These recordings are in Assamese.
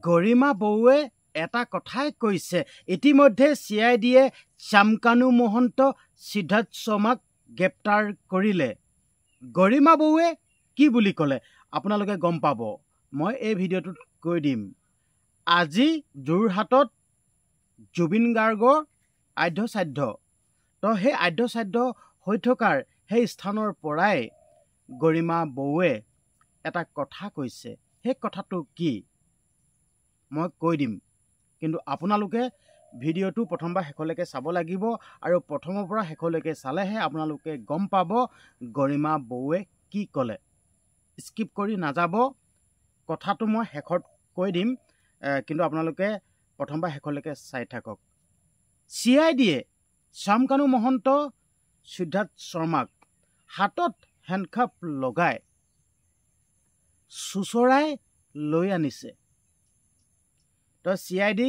গৰিমা বৌৱে এটা কথাই কৈছে ইতিমধ্যে CIDয়ে শামকানু মহন্ত সিদ্ধাৰ্থ শৰ্মাক গ্ৰেপ্তাৰ কৰিলে গৰিমা বৌৱে কি বুলি ক'লে আপোনালোকে গম পাব মই এই ভিডিঅ'টোত কৈ দিম আজি যোৰহাটত জুবিন গাৰ্গৰ আদ্যশ্ৰাদ্ধ তো সেই আদ্যশ্ৰাদ্ধ হৈ থকাৰ সেই স্থানৰ পৰাই গৰিমা বৌৱে এটা কথা কৈছে সেই কথাটো কি মই কৈ দিম কিন্তু আপোনালোকে ভিডিঅ'টো প্ৰথমবাৰ শেষলৈকে চাব লাগিব আৰু প্ৰথমৰ পৰা শেষলৈকে চালেহে আপোনালোকে গম পাব গৰিমা বৌৱে কি ক'লে স্কিপ কৰি নাযাব কথাটো মই শেষত কৈ দিম কিন্তু আপোনালোকে প্ৰথমবাৰ শেষলৈকে চাই থাকক CIDয়ে শামকানু মহন্ত সিদ্ধাৰ্থ শৰ্মাক হাতত হেণ্ডকাফ লগাই চুচৰাই লৈ আনিছে তো CID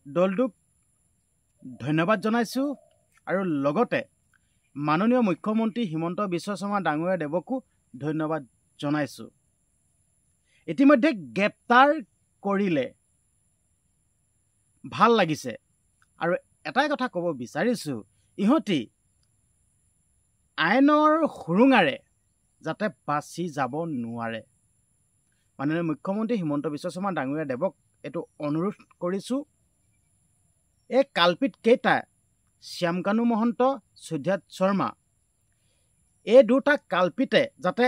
দলটোক ধন্যবাদ জনাইছো আৰু লগতে মাননীয় মুখ্যমন্ত্ৰী হিমন্ত বিশ্ব শৰ্মা ডাঙৰীয়া দেৱকো ধন্যবাদ জনাইছো ইতিমধ্যে গ্ৰেপ্তাৰ কৰিলে ভাল লাগিছে আৰু এটাই কথা ক'ব বিচাৰিছো ইহঁতি আইনৰ হুৰুঙাৰে যাতে বাচি যাব নোৱাৰে মাননীয় মুখ্যমন্ত্ৰী হিমন্ত বিশ্ব শৰ্মা ডাঙৰীয়া দেৱক এটো অনুৰোধ কৰিছো এই কালপিত কেইটা শামকানু মহন্ত সিদ্ধাৰ্থ শৰ্মা এই দুটা কালপিতে যাতে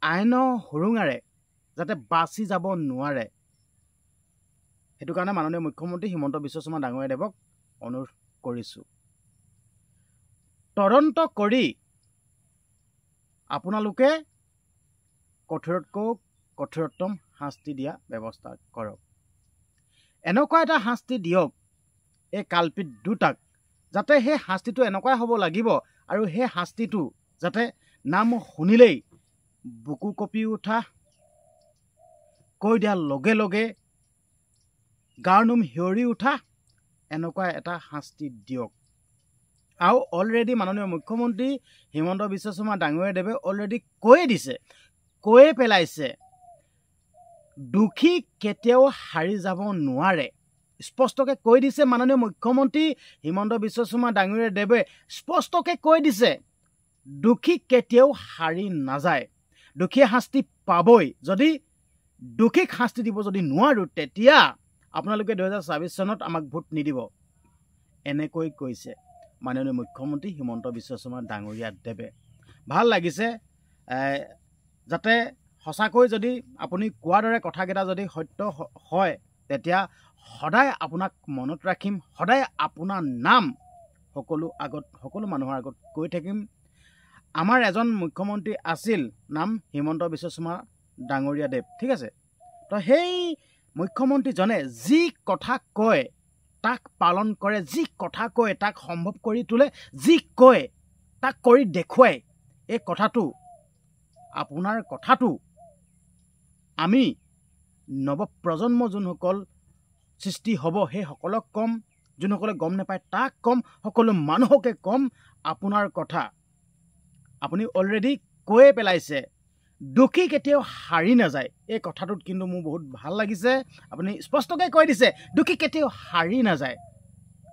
আইনৰ হুৰুঙাৰে যাতে বাচি যাব নোৱাৰে হেতু কাৰণে মাননীয় মুখ্যমন্ত্ৰী হিমন্ত বিশ্ব শৰ্মা ডাঙৰীয়া দেৱক অনুৰোধ কৰিছো তদন্ত কৰি আপোনালোকে কঠোৰতকৈ কঠোৰতম শাস্তি দিয়া ব্যৱস্থা কৰক এনেকুৱা এটা শাস্তি দিয়ক এই কালপিত দুটাক যাতে সেই শাস্তিটো এনেকুৱাই হ'ব লাগিব আৰু সেই শাস্তিটো যাতে নাম শুনিলেই বুকু কপি উঠা কৈ দিয়াৰ লগে লগে গাৰ নোম হিয়ৰি উঠা এনেকুৱা এটা শাস্তি দিয়ক আৰু অলৰেডি মাননীয় মুখ্যমন্ত্ৰী হিমন্ত বিশ্ব শৰ্মা ডাঙৰীয়া দেৱে অলৰেডি কৈয়ে পেলাইছে দুখী কেতিয়াও হাৰি যাব নোৱাৰে স্পষ্টকৈ কৈ দিছে মাননীয় মুখ্যমন্ত্ৰী হিমন্ত বিশ্ব শৰ্মা ডাঙৰীয়া দেৱে স্পষ্টকৈ কৈ দিছে দুখী কেতিয়াও হাৰি নাযায় দুখীয়ে শাস্তি পাবই যদি দুখীক শাস্তি দিব যদি নোৱাৰো তেতিয়া আপোনালোকে 2024 চনত আমাক ভোট নিদিব এনেকৈ কৈছে মাননীয় মুখ্যমন্ত্ৰী হিমন্ত বিশ্ব শৰ্মা ডাঙৰীয়া দেৱে ভাল লাগিছে যাতে সঁচাকৈ যদি আপুনি কোৱাৰ দৰে কথাকেইটা যদি সত্য হয় তেতিয়া সদায় আপোনাক মনত ৰাখিম সদায় আপোনাৰ নাম সকলো মানুহৰ আগত কৈ থাকিম আমাৰ এজন মুখ্যমন্ত্ৰী আছিল নাম হিমন্ত বিশ্ব শৰ্মা ডাঙৰীয়া দেৱ ঠিক আছে তো সেই মুখ্যমন্ত্ৰীজনে যি কথা কয় তাক পালন কৰে যি কথা কয় তাক সম্ভৱ কৰি তোলে যি কয় তাক কৰি দেখুৱায় এই কথাটো আপোনাৰ কথাটো আমি নৱপ্ৰজন্ম যোনসকল সৃষ্টি হ'ব সেই সকলক কম যোনসকলে গম নাপায় তাক কম সকলো মানুহকে কম আপোনাৰ কথা আপুনি অলৰেডি কৈয়ে পেলাইছে দুখী কেতিয়াও হাৰি নাযায় এই কথাটোত কিন্তু মোৰ বহুত ভাল লাগিছে আপুনি স্পষ্টকৈ কৈ দিছে দুখী কেতিয়াও হাৰি নাযায়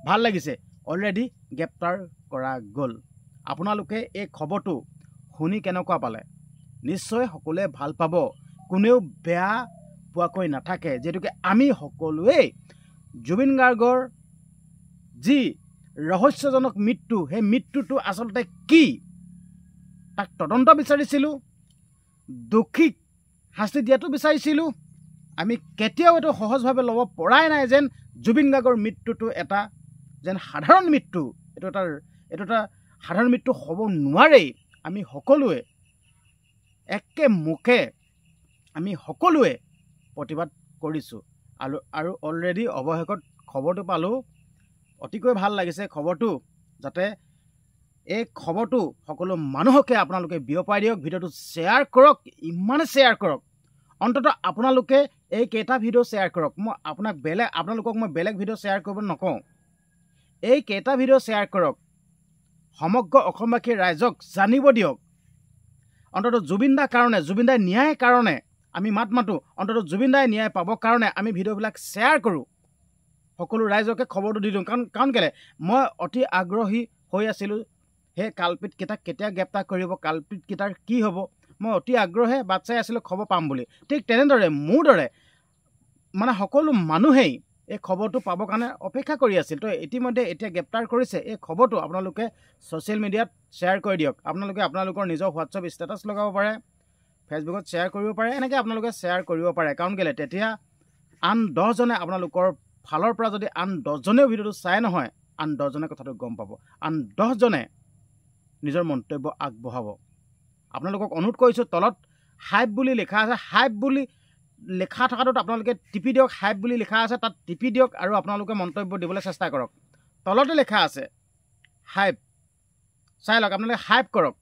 ভাল লাগিছে অলৰেডি গ্ৰেপ্তাৰ কৰা গ'ল আপোনালোকে এই খবৰটো শুনি কেনেকুৱা পালে নিশ্চয় সকলোৱে ভাল পাব কোনেও বেয়া পোৱাকৈ নাথাকে যেতুকে আমি সকলোৱে জুবিন গাৰ্গৰ যি ৰহস্যজনক মৃত্যু সেই মৃত্যুটো আচলতে কি তাক তদন্ত বিচাৰিছিলো দুখীক শাস্তি দিয়াটো বিচাৰিছিলো আমি কেতিয়াও এটো সহজভাৱে ল'ব পৰাই নাই যেন জুবিন গাৰ্গৰ মৃত্যুটো এটা যেন সাধাৰণ মৃত্যু এটো এটা সাধাৰণ মৃত্যু হ'ব নোৱাৰে আমি সকলোৱে একে মুখে আমি সকলোৱে প্ৰতিবাদ কৰিছো আৰু অলৰেডি অৱশেষত খবৰটো পালো অতিকৈ ভাল লাগিছে খবৰটো যাতে এই খবৰটো সকলো মানুহকে আপোনালোকে বিয়পাই দিয়ক ভিডিঅ'টো শ্বেয়াৰ কৰক ইমানে শ্বেয়াৰ কৰক অন্ততঃ আপোনালোকে এই কেইটা ভিডিঅ' শ্বেয়াৰ কৰক মই আপোনালোকক মই বেলেগ ভিডিঅ' শ্বেয়াৰ কৰিব নকওঁ এই কেইটা ভিডিঅ' শ্বেয়াৰ কৰক সমগ্ৰ অসমবাসী ৰাইজক জানিব দিয়ক অন্ততঃ জুবিনদাৰ কাৰণে জুবিনদাৰ ন্যায়ৰ কাৰণে আমি মাত মাতোঁ অন্ততঃ জুবিন দাই ন্যায় পাবৰ কাৰণে আমি ভিডিঅ'বিলাক শ্বেয়াৰ কৰোঁ সকলো ৰাইজকে খবৰটো দি দিওঁ কাৰণ কেলে মই অতি আগ্ৰহী হৈ আছিলোঁ সেই কালপিতকেইটাক কেতিয়া গ্ৰেপ্তাৰ কৰিব কালপিতকেইটাৰ কি হ'ব মই অতি আগ্ৰহে বাট চাই আছিলোঁ খবৰ পাম বুলি ঠিক তেনেদৰে মোৰ দৰে মানে সকলো মানুহেই এই খবৰটো পাবৰ কাৰণে অপেক্ষা কৰি আছিল তো ইতিমধ্যে এতিয়া গ্ৰেপ্তাৰ কৰিছে এই খবৰটো আপোনালোকে ছ'চিয়েল মিডিয়াত শ্বেয়াৰ কৰি দিয়ক আপোনালোকে আপোনালোকৰ নিজৰ হোৱাটছআপ ষ্টেটাছ লগাব পাৰে ফেচবুকত শ্বেয়াৰ কৰিব পাৰে এনেকৈ আপোনালোকে শ্বেয়াৰ কৰিব পাৰে কাৰণ কেলে তেতিয়া আন 10জনে আপোনালোকৰ ফালৰ পৰা যদি আন 10জনেও ভিডিঅ'টো চাই নহয় আন 10জনে কথাটো গম পাব আন 10জনে নিজৰ মন্তব্য আগবঢ়াব আপোনালোকক অনুৰোধ কৰিছোঁ তলত হাইপ বুলি লিখা আছে হাইপ বুলি লিখা থকাটোত আপোনালোকে টিপি দিয়ক হাইপ বুলি লিখা আছে তাত টিপি দিয়ক আৰু আপোনালোকে মন্তব্য দিবলৈ চেষ্টা কৰক তলতে লিখা আছে হাইপ চাই লওক আপোনালোকে হাইপ কৰক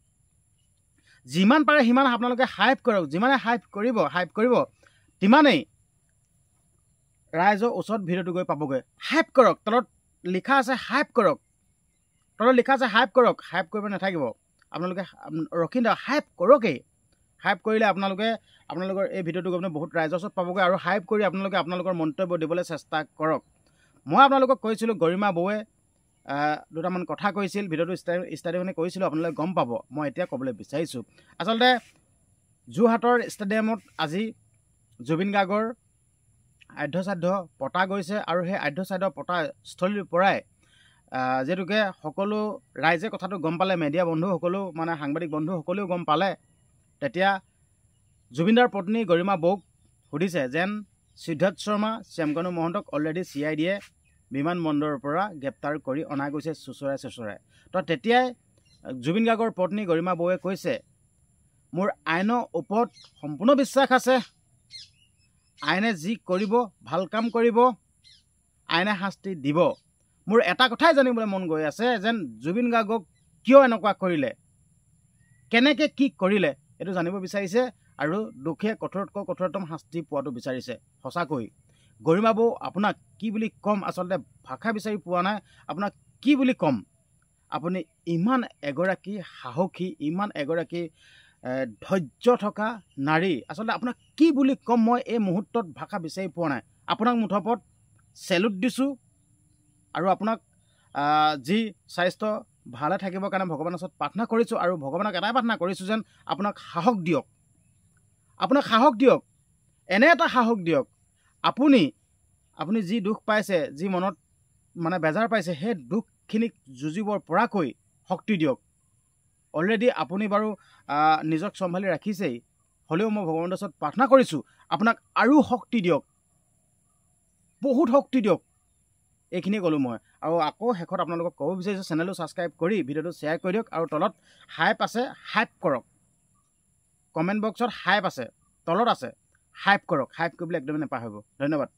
যিমান পাৰে সিমান আপোনালোকে হাইপ কৰক যিমানে হাইপ কৰিব তিমানেই ৰাইজৰ ওচৰত ভিডিঅ'টো গৈ পাবগৈ হাইপ কৰক তলত লিখা আছে হাইপ কৰক হাইপ কৰিব নাথাকিব আপোনালোকে ৰখি দিয়ক হাইপ কৰকেই হাইপ কৰিলে আপোনালোকৰ এই ভিডিঅ'টো গৈ বহুত ৰাইজৰ ওচৰত পাবগৈ আৰু হাইপ কৰি আপোনালোকে আপোনালোকৰ মন্তব্য দিবলৈ চেষ্টা কৰক মই আপোনালোকক কৈছিলোঁ গৰিমা বৌৱে দুটামান কথা কৈছিল ভিডিঅ'টো ষ্টাডিয়ামে কৈছিলোঁ আপোনালোকে গম পাব মই এতিয়া ক'বলৈ বিচাৰিছোঁ আচলতে যোৰহাটৰ ষ্টেডিয়ামত আজি জুবিন গাৰ্গৰ আদ্যশ্ৰাদ্ধ পতা গৈছে আৰু সেই আদ্যশ্ৰাদ্ধ পতা স্থলীৰ পৰাই যিহেতুকে সকলো ৰাইজে কথাটো গম পালে মেডিয়া বন্ধুসকলেও মানে সাংবাদিক বন্ধুসকলেও গম পালে তেতিয়া জুবিনদাৰ পত্নী গৰিমা বৌক সুধিছে যেন সিদ্ধাৰ্থ শৰ্মা শ্যামকানু মহন্তক অলৰেডি CIDয়ে বিমানবন্দৰৰ পৰা গ্ৰেপ্তাৰ কৰি অনা গৈছে চুচৰাই তো তেতিয়াই জুবিন গাৰ্গৰ পত্নী গৰিমা বৌৱে কৈছে মোৰ আইনৰ ওপৰত সম্পূৰ্ণ বিশ্বাস আছে আইনে যি কৰিব ভাল কাম কৰিব আইনে শাস্তি দিব মোৰ এটা কথাই জানিবলৈ মন গৈ আছে যেন জুবিন গাৰ্গক কিয় এনেকুৱা কৰিলে কেনেকৈ কি কৰিলে এইটো জানিব বিচাৰিছে আৰু দুখীয়ে কঠোৰতকৈ কঠোৰতম শাস্তি পোৱাটো বিচাৰিছে সঁচাকৈ গৰিমা বৌ আপোনাক কি বুলি ক'ম আচলতে ভাষা বিচাৰি পোৱা নাই আপোনাক কি বুলি ক'ম আপুনি ইমান এগৰাকী সাহসী ইমান এগৰাকী ধৈৰ্য থকা নাৰী আচলতে আপোনাক কি বুলি ক'ম মই এই মুহূৰ্তত ভাষা বিচাৰি পোৱা নাই আপোনাক মুঠপত চেলুট দিছোঁ আৰু আপোনাক যি স্বাস্থ্য ভালে থাকিবৰ কাৰণে ভগৱানৰ ওচৰত প্ৰাৰ্থনা কৰিছোঁ আৰু ভগৱানক এটাই প্ৰাৰ্থনা কৰিছোঁ যেন আপোনাক সাহস দিয়ক এনে এটা সাহস দিয়ক আপুনি যি দুখ পাইছে যি মনত মানে বেজাৰ পাইছে সেই দুখখিনিক যুঁজিবৰ পৰাকৈ শক্তি দিয়ক অলৰেডি আপুনি বাৰু নিজক চম্ভালি ৰাখিছেই হ'লেও মই ভগৱানৰ ওচৰত প্ৰাৰ্থনা কৰিছোঁ আপোনাক আৰু শক্তি দিয়ক বহুত শক্তি দিয়ক এইখিনিয়ে ক'লোঁ মই আৰু আকৌ শেষত আপোনালোকক ক'ব বিচাৰিছোঁ চেনেলটো ছাবস্ক্ৰাইব কৰি ভিডিঅ'টো শ্বেয়াৰ কৰি দিয়ক আৰু তলত হাইপ আছে হাইপ কৰক কমেণ্ট বক্সত হাইপ আছে তলত আছে হাইপ কৰক হাইপ কৰিবলৈ একদমেই নাপাহৰিব ধন্যবাদ